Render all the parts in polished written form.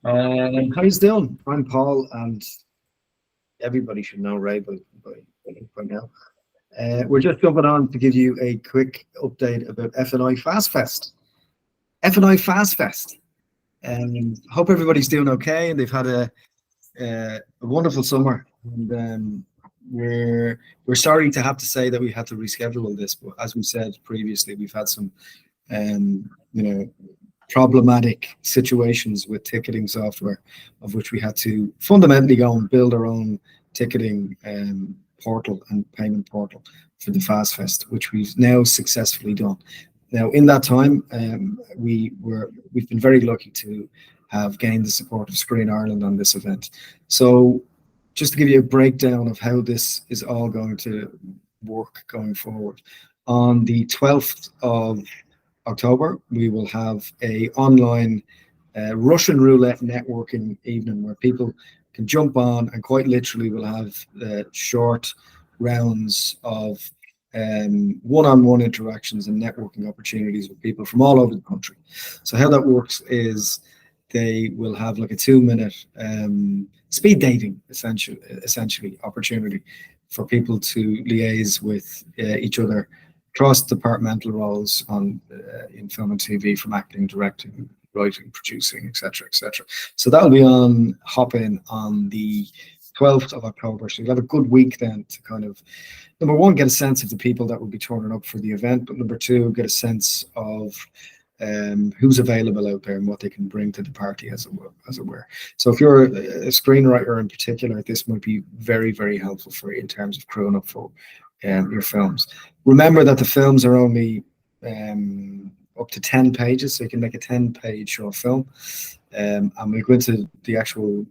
How you doing? I'm Paul, and everybody should know Ray by now. We're just jumping on to give you a quick update about Fni Fast Fest. Fni Fast Fest. Hope everybody's doing okay, and they've had a wonderful summer. And we're sorry to have to say that we had to reschedule this, but as we said previously, we've had some you know problematic situations with ticketing software, of which we had to fundamentally go and build our own ticketing portal and payment portal for the Fast Fest, which we've now successfully done. Now, in that time, we've been very lucky to have gained the support of Screen Ireland on this event. So, just to give you a breakdown of how this is all going to work going forward, on the 12th of October, we will have a online Russian roulette networking evening where people can jump on, and quite literally we'll have short rounds of one-on-one interactions and networking opportunities with people from all over the country. So how that works is they will have like a 2-minute speed dating essentially opportunity for people to liaise with each other cross-departmental roles in film and TV, from acting, directing, writing, producing, etc., etc. So that'll be on Hopin on the 12th of October. So you'll have a good week then to kind of, number one, get a sense of the people that will be turning up for the event, but number two, get a sense of who's available out there and what they can bring to the party, as it were. So if you're a screenwriter in particular, this might be very, very helpful for you in terms of crewing up for your films. Remember that the films are only up to 10 pages, so you can make a 10-page short film. And we'll go into the actual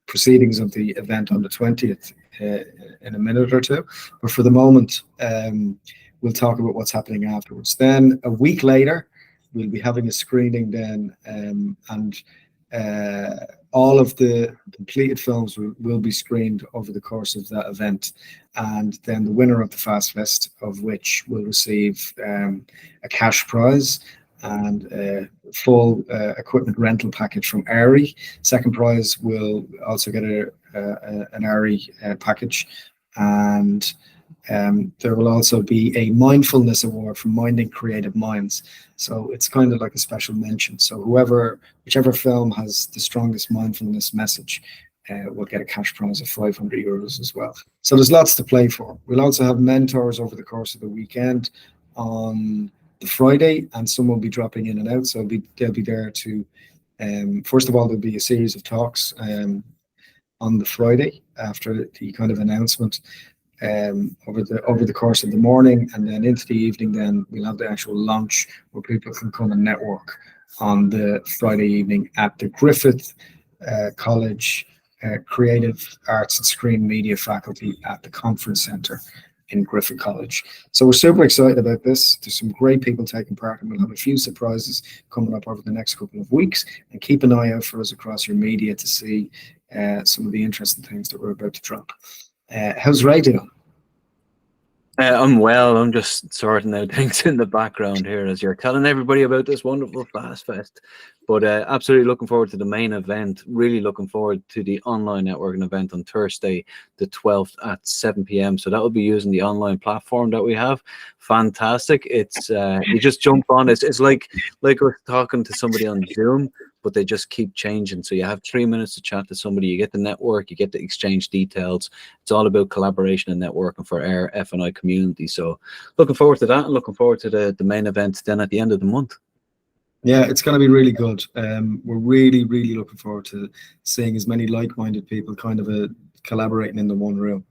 proceedings of the event on the 20th in a minute or two. But for the moment, we'll talk about what's happening afterwards. Then a week later, we'll be having a screening then, and all of the completed films will be screened over the course of that event. And then the winner of the Fast Fest, of which will receive a cash prize and a full equipment rental package from ARI. Second prize will also get an ARI package. And there will also be a mindfulness award from Minding Creative Minds. So it's kind of like a special mention. So whichever film has the strongest mindfulness message will get a cash prize of €500 as well. So there's lots to play for. We'll also have mentors over the course of the weekend on the Friday, and some will be dropping in and out. So they'll be there to, first of all, there'll be a series of talks on the Friday after the kind of announcement. Over the course of the morning, and then into the evening, then we'll have the actual launch where people can come and network on the Friday evening at the Griffith College Creative Arts and Screen Media faculty at the Conference Centre in Griffith College. So we're super excited about this. There's some great people taking part, and we'll have a few surprises coming up over the next couple of weeks. And keep an eye out for us across your media to see some of the interesting things that we're about to drop. How's Ray doing? I'm well. I'm just sorting out things in the background here as you're telling everybody about this wonderful Fast Fest. But absolutely looking forward to the main event. Really looking forward to the online networking event on Thursday, the 12th at 7 p.m. So that will be using the online platform that we have. Fantastic. It's you just jump on. It's like we're talking to somebody on Zoom, but they just keep changing. So you have 3 minutes to chat to somebody. You get the network. You get to exchange details. It's all about collaboration and networking for our Fni community. So looking forward to that, and looking forward to the main event then at the end of the month. Yeah, it's going to be really good. We're really, really looking forward to seeing as many like-minded people kind of collaborating in the one room.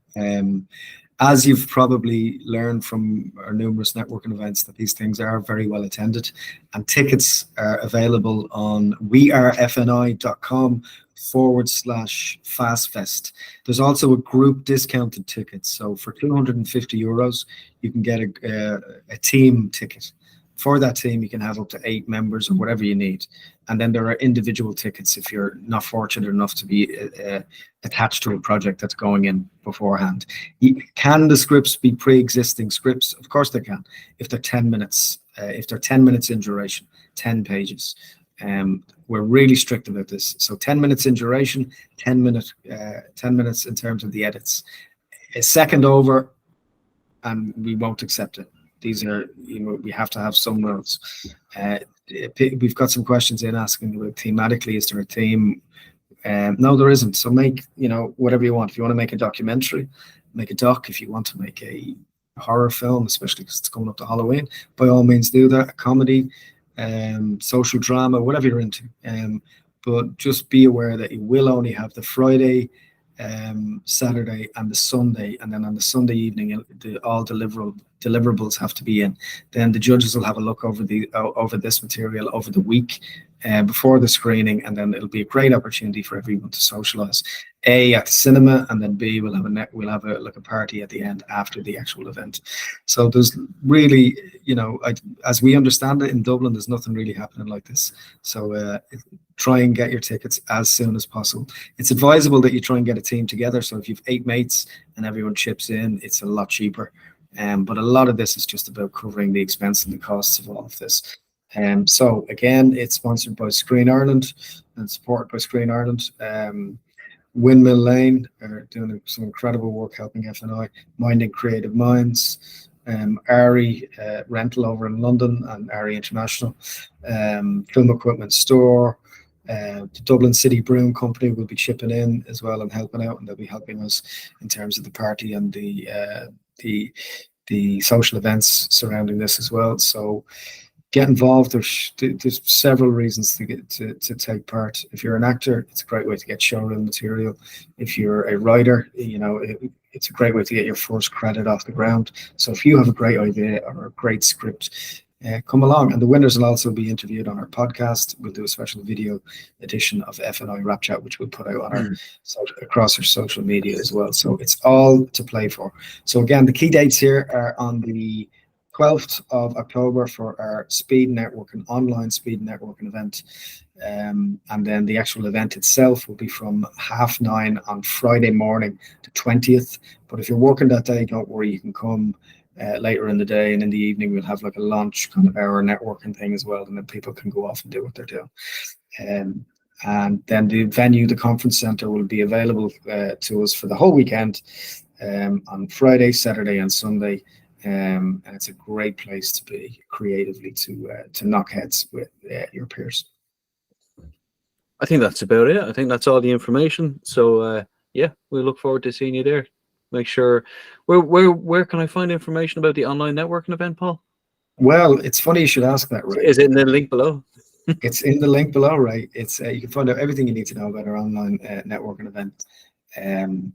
As you've probably learned from our numerous networking events, that these things are very well attended, and tickets are available on wearefni.com/fastfest. There's also a group discounted ticket. So for €250, you can get a team ticket. For that team, you can have up to 8 members or whatever you need. And then there are individual tickets if you're not fortunate enough to be attached to a project that's going in beforehand. Can the scripts be pre-existing scripts? Of course they can, if they're 10 minutes. If they're 10 minutes in duration, 10 pages. We're really strict about this. So 10 minutes in duration, 10 minutes in terms of the edits. A second over, and we won't accept it. These are, we have to have some rules. We've got some questions in asking about thematically, is there a theme? No, there isn't. So make, whatever you want. If you want to make a documentary, make a doc. If you want to make a horror film, especially because it's coming up to Halloween, by all means do that. A comedy, social drama, whatever you're into. But just be aware that you will only have the Friday, Saturday, and the Sunday, and then on the Sunday evening, all deliverables have to be in. Then the judges will have a look over this material over the week before the screening, and then it'll be a great opportunity for everyone to socialize. A, at the cinema, and then B, we'll have a party at the end after the actual event. So there's really, as we understand it in Dublin, there's nothing really happening like this. So try and get your tickets as soon as possible. It's advisable that you try and get a team together. So if you've 8 mates and everyone chips in, it's a lot cheaper. But a lot of this is just about covering the expense and the costs of all of this. So again, it's sponsored by Screen Ireland and supported by Screen Ireland. Windmill Lane are doing some incredible work helping FNI, Minding Creative Minds, ARI Rental over in London, and ARI International, Film Equipment Store, the Dublin City Broom Company will be chipping in as well and helping out, and they'll be helping us in terms of the party and the social events surrounding this as well. So get involved. There's several reasons to take part. If you're an actor, it's a great way to get showroom material. If you're a writer, it's a great way to get your first credit off the ground. So if you have a great idea or a great script, come along. And the winners will also be interviewed on our podcast. We'll do a special video edition of FNI Rap Chat, which we'll put out on across our social media as well. So it's all to play for. So again, the key dates here are on the 12th of October for our online speed networking event. And then the actual event itself will be from 9:30 on Friday morning, the 20th. But if you're working that day, don't worry, you can come later in the day, and in the evening we'll have like a launch kind of hour networking thing as well, and then people can go off and do what they're doing. And then the venue, the conference center, will be available to us for the whole weekend on Friday, Saturday, and Sunday. And it's a great place to be creatively to knock heads with your peers. I think that's about it. I think that's all the information. So yeah, we look forward to seeing you there. Make sure. Where can I find information about the online networking event, Paul? Well, it's funny you should ask that, Ray. Is it in the link below? It's in the link below, Ray. It's you can find out everything you need to know about our online networking event in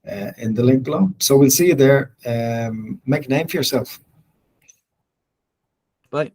the link below. So we'll see you there. Make a name for yourself. Bye.